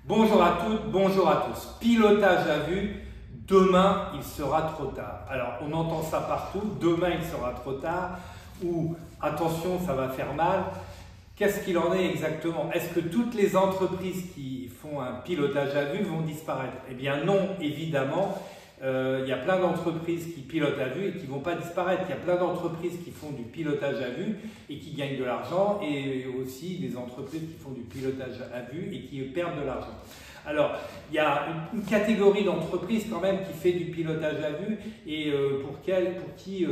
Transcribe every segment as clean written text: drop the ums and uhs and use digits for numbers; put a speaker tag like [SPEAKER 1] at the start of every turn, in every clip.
[SPEAKER 1] Bonjour à toutes, bonjour à tous. Pilotage à vue, demain il sera trop tard. Alors on entend ça partout, demain il sera trop tard, ou attention ça va faire mal. Qu'est-ce qu'il en est exactement? Est-ce que toutes les entreprises qui font un pilotage à vue vont disparaître? Eh bien non, évidemment. Il y a plein d'entreprises qui pilotent à vue et qui ne vont pas disparaître. Il y a plein d'entreprises qui font du pilotage à vue et qui gagnent de l'argent, et aussi des entreprises qui font du pilotage à vue et qui perdent de l'argent. Alors, il y a une catégorie d'entreprises quand même qui fait du pilotage à vue et pour qui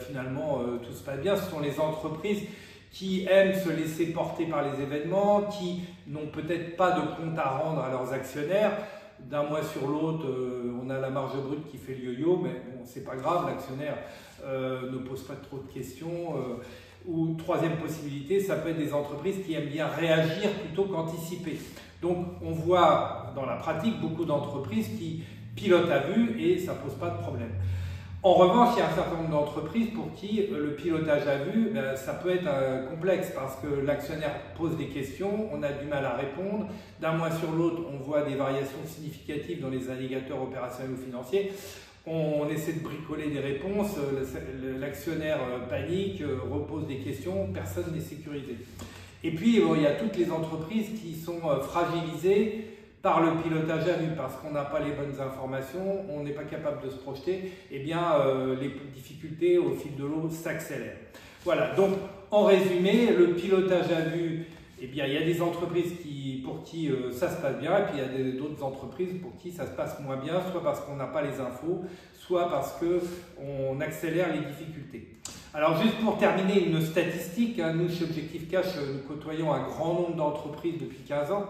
[SPEAKER 1] finalement tout se passe bien. Ce sont les entreprises qui aiment se laisser porter par les événements, qui n'ont peut-être pas de compte à rendre à leurs actionnaires. D'un mois sur l'autre, on a la marge brute qui fait le yo-yo, mais bon, c'est pas grave, l'actionnaire ne pose pas trop de questions. Ou troisième possibilité, ça peut être des entreprises qui aiment bien réagir plutôt qu'anticiper. Donc on voit dans la pratique beaucoup d'entreprises qui pilotent à vue et ça pose pas de problème. En revanche, il y a un certain nombre d'entreprises pour qui le pilotage à vue, ça peut être complexe parce que l'actionnaire pose des questions, on a du mal à répondre. D'un mois sur l'autre, on voit des variations significatives dans les indicateurs opérationnels ou financiers. On essaie de bricoler des réponses, l'actionnaire panique, repose des questions, personne n'est sécurisé. Et puis, il y a toutes les entreprises qui sont fragilisées par le pilotage à vue, parce qu'on n'a pas les bonnes informations, on n'est pas capable de se projeter, eh bien les difficultés au fil de l'eau s'accélèrent. Voilà, donc en résumé, le pilotage à vue, eh bien il y a des entreprises pour qui ça se passe bien, et puis il y a d'autres entreprises pour qui ça se passe moins bien, soit parce qu'on n'a pas les infos, soit parce qu'on accélère les difficultés. Alors juste pour terminer, une statistique, nous chez Objectif Cash, nous côtoyons un grand nombre d'entreprises depuis 15 ans,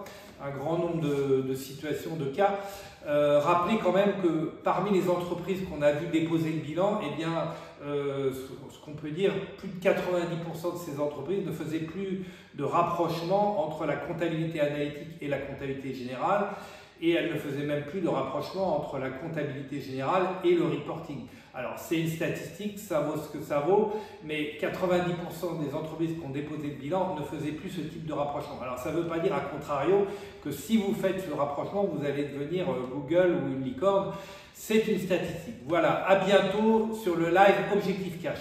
[SPEAKER 1] un grand nombre de situations, de cas. Rappelez quand même que parmi les entreprises qu'on a vu déposer le bilan, eh bien, ce qu'on peut dire, plus de 90% de ces entreprises ne faisaient plus de rapprochement entre la comptabilité analytique et la comptabilité générale, et elles ne faisaient même plus de rapprochement entre la comptabilité générale et le reporting. Alors c'est une statistique, ça vaut ce que ça vaut, mais 90% des entreprises qui ont déposé le bilan ne faisaient plus ce type de rapprochement. Alors ça ne veut pas dire, à contrario, que si vous faites ce rapprochement, vous allez devenir Google ou une licorne. C'est une statistique. Voilà, à bientôt sur le live Objectif Cash.